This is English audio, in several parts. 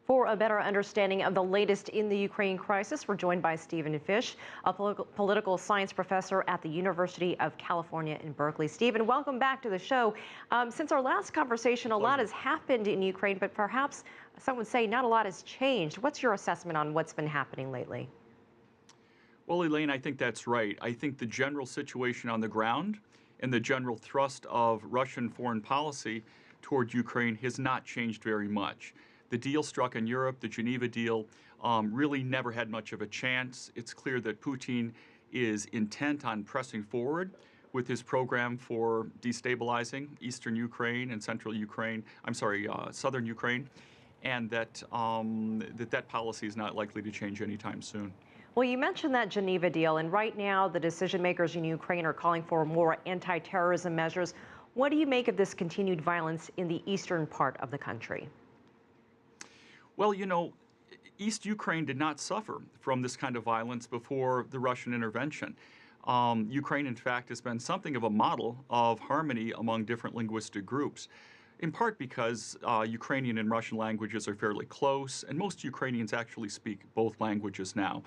For a better understanding of the latest in the Ukraine crisis, we're joined by Stephen Fish, a political science professor at the University of California in Berkeley. Stephen, welcome back to the show. Since our last conversation, a lot has happened in Ukraine, but perhaps some would say not a lot has changed. What's your assessment on what's been happening lately? Well, Elaine, I think that's right. I think the general situation on the ground and the general thrust of Russian foreign policy toward Ukraine has not changed very much. The deal struck in Europe, the Geneva deal, really never had much of a chance. It's clear that Putin is intent on pressing forward with his program for destabilizing eastern Ukraine and central Ukraine, southern Ukraine, and that that policy is not likely to change anytime soon. Well, you mentioned that Geneva deal, and right now the decision makers in Ukraine are calling for more anti-terrorism measures. What do you make of this continued violence in the eastern part of the country? Well, you know, East Ukraine did not suffer from this kind of violence before the Russian intervention. Ukraine, in fact, has been something of a model of harmony among different linguistic groups, in part because Ukrainian and Russian languages are fairly close, and most Ukrainians actually speak both languages now.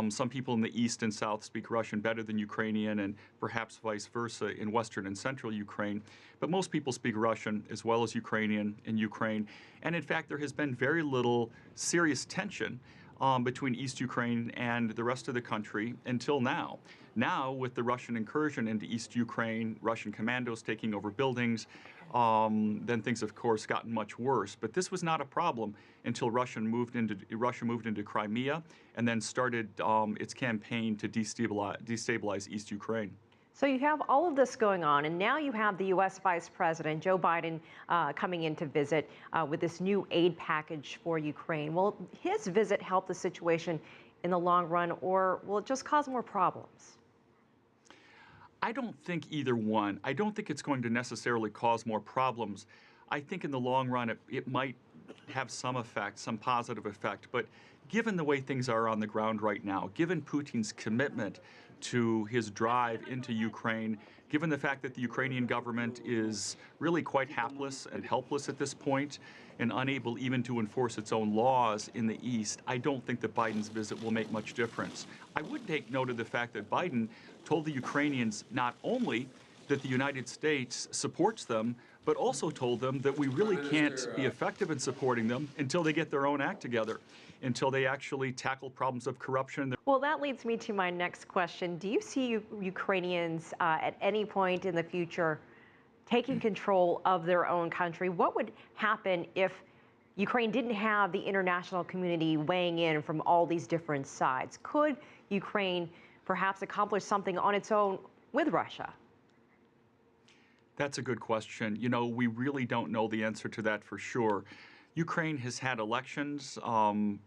Some people in the east and south speak Russian better than Ukrainian, and perhaps vice versa in western and central Ukraine. But most people speak Russian as well as Ukrainian in Ukraine. And in fact, there has been very little serious tension between East Ukraine and the rest of the country until now. Now, with the Russian incursion into East Ukraine, Russian commandos taking over buildings, then things, of course, gotten much worse. But this was not a problem until Russia moved into Crimea and then started its campaign to destabilize East Ukraine. So you have all of this going on, and now you have the U.S. Vice President, Joe Biden, coming in to visit with this new aid package for Ukraine. Will his visit help the situation in the long run, or will it just cause more problems? I don't think either one. I don't think it's going to necessarily cause more problems. I think in the long run it might have some effect, some positive effect. But given the way things are on the ground right now, given Putin's commitment to his drive into Ukraine, given the fact that the Ukrainian government is really quite hapless and helpless at this point and unable even to enforce its own laws in the East, I don't think that Biden's visit will make much difference. I would take note of the fact that Biden told the Ukrainians not only that the United States supports them, but also told them that we really can't be effective in supporting them until they get their own act together, until they actually tackle problems of corruption. Well, that leads me to my next question. Do you see Ukrainians at any point in the future taking control of their own country? What would happen if Ukraine didn't have the international community weighing in from all these different sides? Could Ukraine perhaps accomplish something on its own with Russia? That's a good question. You know, we really don't know the answer to that for sure. Ukraine has had elections,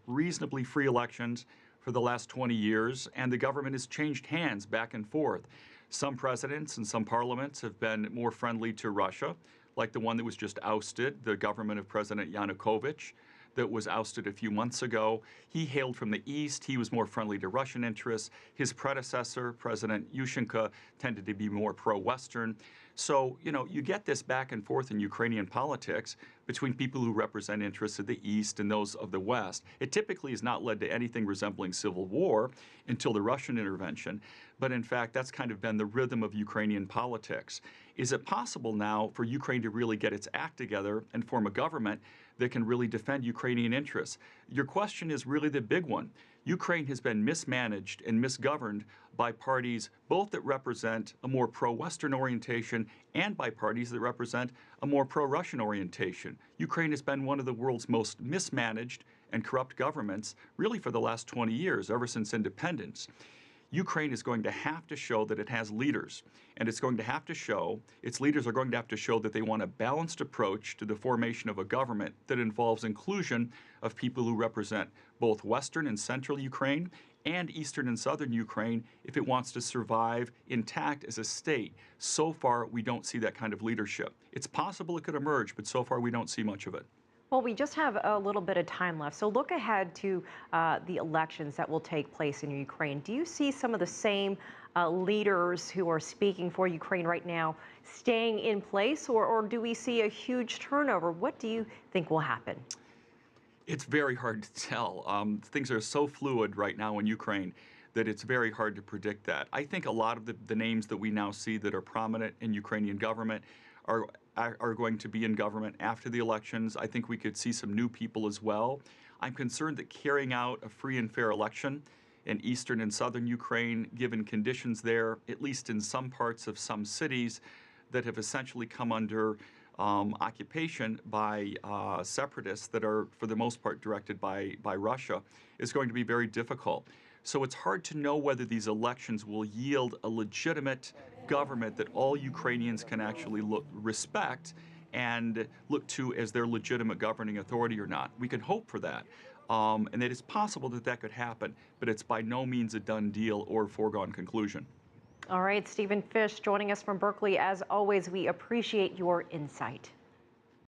reasonably free elections, for the last 20 years, and the government has changed hands back and forth. Some presidents and some parliaments have been more friendly to Russia, like the one that was just ousted, the government of President Yanukovych, that was ousted a few months ago. He hailed from the east. He was more friendly to Russian interests. His predecessor, President Yushchenko, tended to be more pro-Western. So, you know, you get this back and forth in Ukrainian politics between people who represent interests of the East and those of the West. It typically has not led to anything resembling civil war until the Russian intervention. But in fact, that's kind of been the rhythm of Ukrainian politics. Is it possible now for Ukraine to really get its act together and form a government that can really defend Ukrainian interests? Your question is really the big one. Ukraine has been mismanaged and misgoverned by parties both that represent a more pro-Western orientation and by parties that represent a more pro-Russian orientation. Ukraine has been one of the world's most mismanaged and corrupt governments really for the last 20 years, ever since independence. Ukraine is going to have to show that it has leaders, and its leaders are going to have to show that they want a balanced approach to the formation of a government that involves inclusion of people who represent both Western and Central Ukraine and Eastern and Southern Ukraine if it wants to survive intact as a state. So far, we don't see that kind of leadership. It's possible it could emerge, but so far we don't see much of it. Well, we just have a little bit of time left. So look ahead to the elections that will take place in Ukraine. Do you see some of the same leaders who are speaking for Ukraine right now staying in place, or do we see a huge turnover? What do you think will happen? It's very hard to tell. Things are so fluid right now in Ukraine that it's very hard to predict that. I think a lot of the names that we now see that are prominent in Ukrainian government are going to be in government after the elections. I think we could see some new people as well. I'm concerned that carrying out a free and fair election in eastern and southern Ukraine, given conditions there, at least in some parts of some cities that have essentially come under occupation by separatists that are, for the most part, directed by Russia, is going to be very difficult. So it's hard to know whether these elections will yield a legitimate government that all Ukrainians can actually respect and look to as their legitimate governing authority or not. We can hope for that. And it is possible that that could happen, but it's by no means a done deal or foregone conclusion. All right, Stephen Fish joining us from Berkeley. As always, we appreciate your insight.